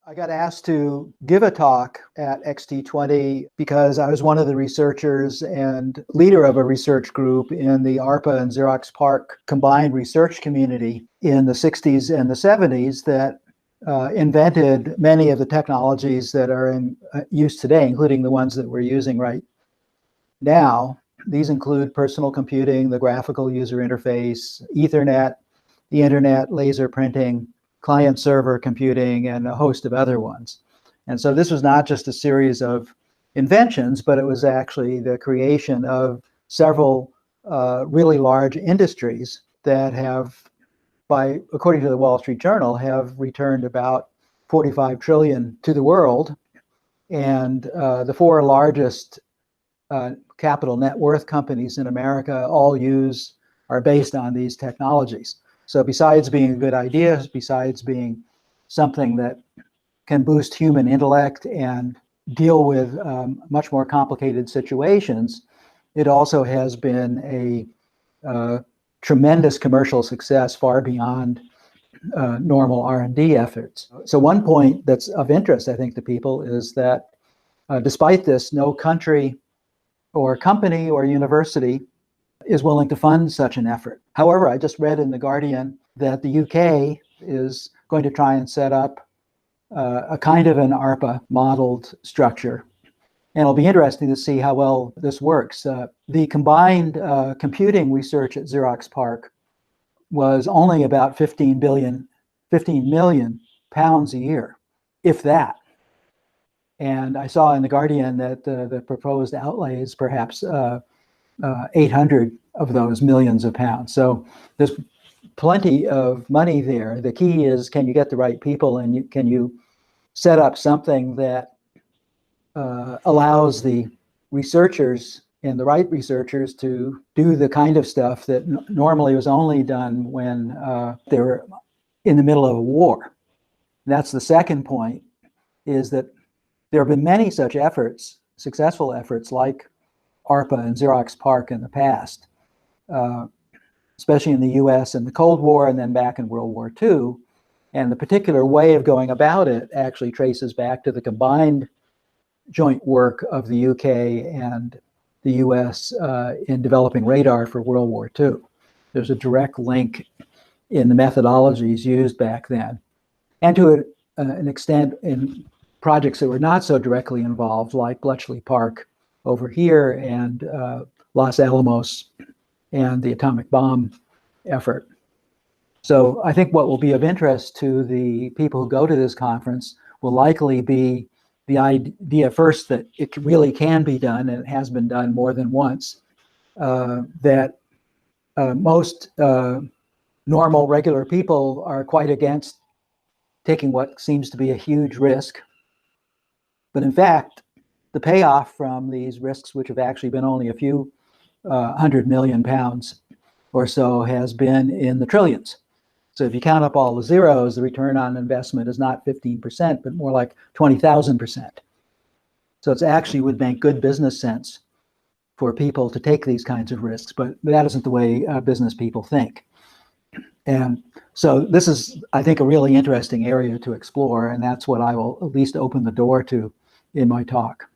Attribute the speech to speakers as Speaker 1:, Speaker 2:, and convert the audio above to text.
Speaker 1: I got asked to give a talk at XT20 because I was one of the researchers and leader of a research group in the ARPA and Xerox PARC combined research community in the 60s and the 70s that invented many of the technologies that are in use today, including the ones that we're using right now. These include personal computing, the graphical user interface, Ethernet, the internet, laser printing, client-server computing, and a host of other ones. And so this was not just a series of inventions, but it was actually the creation of several really large industries that have, according to the Wall Street Journal, have returned about 45 trillion to the world. And the four largest capital net worth companies in America all are based on these technologies. So besides being a good idea, besides being something that can boost human intellect and deal with much more complicated situations, it also has been a tremendous commercial success far beyond normal R&D efforts. So one point that's of interest, I think, to people is that despite this, no country or company or university is willing to fund such an effort. However, I just read in The Guardian that the UK is going to try and set up a kind of an ARPA modeled structure. And it'll be interesting to see how well this works. The combined computing research at Xerox PARC was only about 15 million pounds a year, if that. And I saw in The Guardian that the proposed outlay is perhaps 800 of those millions of pounds. So there's plenty of money there. The key is, can you get the right people, and can you set up something that allows the researchers and the right researchers to do the kind of stuff that normally was only done when they were in the middle of a war. And that's the second point, is that there have been many such efforts, successful efforts like ARPA and Xerox PARC in the past, especially in the US in the Cold War and then back in World War II. And the particular way of going about it actually traces back to the combined joint work of the UK and the US in developing radar for World War II. There's a direct link in the methodologies used back then. And to an extent in projects that were not so directly involved, like Bletchley Park over here and Los Alamos and the atomic bomb effort. So I think what will be of interest to the people who go to this conference will likely be the idea first that it really can be done, and it has been done more than once, that most normal, regular people are quite against taking what seems to be a huge risk. But in fact, the payoff from these risks, which have actually been only a few 100 million pounds or so, has been in the trillions. So if you count up all the zeros, the return on investment is not 15%, but more like 20,000%. So it actually would make good business sense for people to take these kinds of risks, but that isn't the way business people think. And so this is, I think, a really interesting area to explore, and that's what I will at least open the door to in my talk.